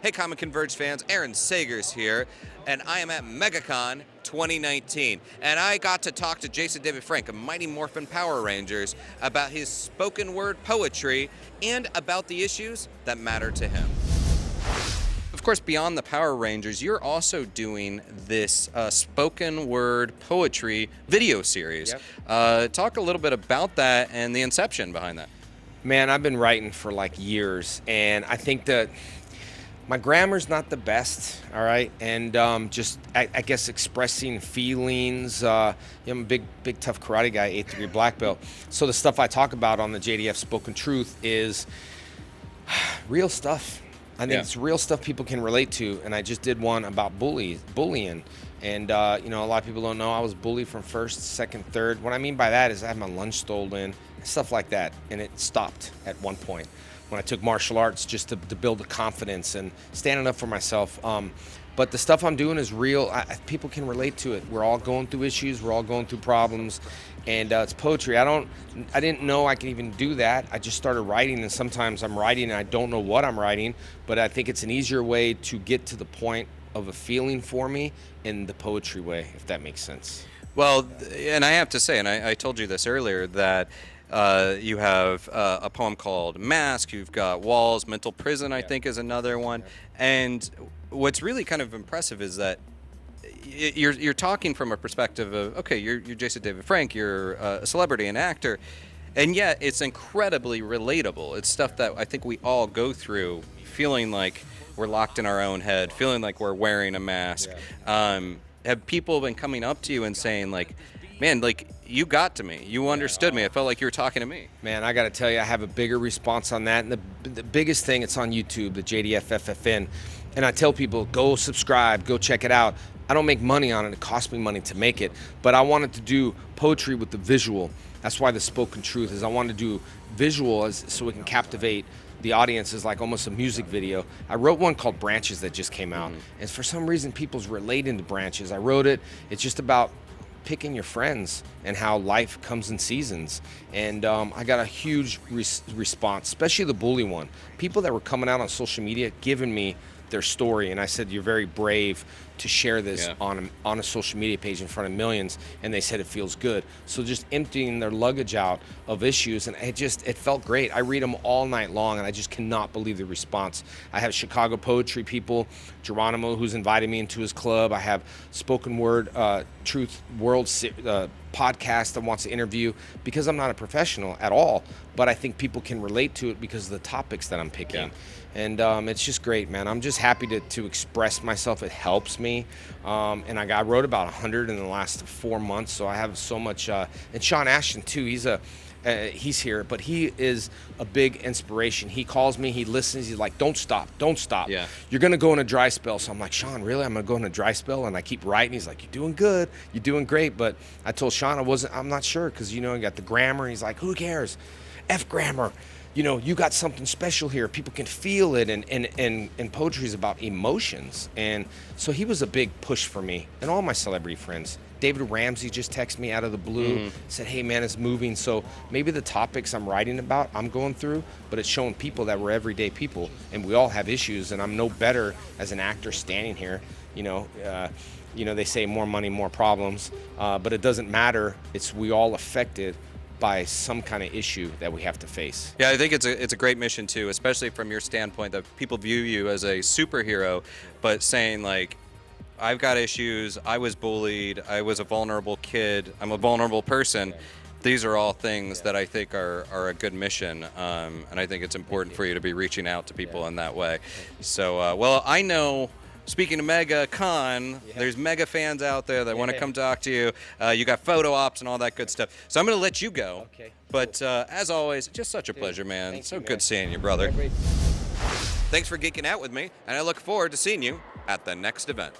Hey ComiConverge fans, Aaron Sagers here, and I am at MegaCon 2019. And I got to talk to Jason David Frank of Mighty Morphin Power Rangers about his spoken word poetry and about the issues that matter to him. Of course, beyond the Power Rangers, you're also doing this spoken word poetry video series. Yep. Talk a little bit about that and the inception behind that. Man, I've been writing for like years, and I think that my grammar's not the best, all right? And I guess expressing feelings. I'm a big, tough karate guy, 8th degree black belt. So the stuff I talk about on the JDF Spoken Truth is real stuff. I think it's real stuff people can relate to. And I just did one about bullying. And, a lot of people don't know I was bullied from first, second, third. What I mean by that is I had my lunch stolen, stuff like that. And it stopped at one point when I took martial arts just to build the confidence and standing up for myself. But the stuff I'm doing is real. People can relate to it. We're all going through issues. We're all going through problems. And it's poetry. I didn't know I could even do that. I just started writing, and sometimes I'm writing and I don't know what I'm writing, but I think it's an easier way to get to the point of a feeling for me in the poetry way, if that makes sense. Well, and I have to say, and I told you this earlier, that you have a poem called Mask, you've got Walls, Mental Prison, I think is another one. And what's really kind of impressive is that you're talking from a perspective of, okay, you're Jason David Frank, you're a celebrity, an actor, and yet it's incredibly relatable. It's stuff that I think we all go through, feeling like we're locked in our own head, feeling like we're wearing a mask. Have people been coming up to you and saying, like, man, like, you got to me, you understood me, I felt like you were talking to me? Man, I got to tell you, I have a bigger response on that. And the biggest thing, it's on YouTube, the JDFFFN. And I tell people, go subscribe, go check it out. I don't make money on it. It costs me money to make it. But I wanted to do poetry with the visual. That's why the Spoken Truth is I want to do visual so we can captivate the audience is like almost a music video. I wrote one called Branches that just came out. And for some reason, people's relating to Branches. I wrote it. It's just about picking your friends and how life comes in seasons. And I got a huge response, especially the bully one. People that were coming out on social media giving me their story, and I said, you're very brave to share this on a social media page in front of millions, and they said it feels good. So just emptying their luggage out of issues, and it felt great. I read them all night long, and I just cannot believe the response. I have Chicago poetry people, Geronimo, who's invited me into his club. I have Spoken Word Truth World podcast that wants to interview, because I'm not a professional at all, but I think people can relate to it because of the topics that I'm picking. And it's just great, man. I'm just happy to express myself. It helps me. And I wrote about 100 in the last 4 months, so I have so much. And Sean Ashton, too, he's here, but he is a big inspiration. He calls me, he listens, he's like, don't stop. Yeah. You're going to go in a dry spell. So I'm like, Sean, really? I'm going to go in a dry spell? And I keep writing. He's like, you're doing good. You're doing great. But I told Sean I'm not sure, because, you got the grammar. He's like, who cares? F grammar. You got something special here. People can feel it, and poetry is about emotions. And so he was a big push for me and all my celebrity friends. David Ramsey just texted me out of the blue, said, hey, man, it's moving. So maybe the topics I'm writing about, I'm going through, but it's showing people that we're everyday people, and we all have issues, and I'm no better as an actor standing here. They say more money, more problems, but it doesn't matter. We all affected by some kind of issue that we have to face. Yeah, I think it's a great mission too, especially from your standpoint that people view you as a superhero, but saying, like, I've got issues, I was bullied, I was a vulnerable kid, I'm a vulnerable person. These are all things that I think are a good mission, and I think it's important for you to be reaching out to people in that way. So, well, I know, speaking of MegaCon, there's mega fans out there that want to come talk to you. You got photo ops and all that good stuff. So I'm going to let you go. Okay. But as always, just such a pleasure, man. So good seeing you, brother. Thanks for geeking out with me, and I look forward to seeing you at the next event.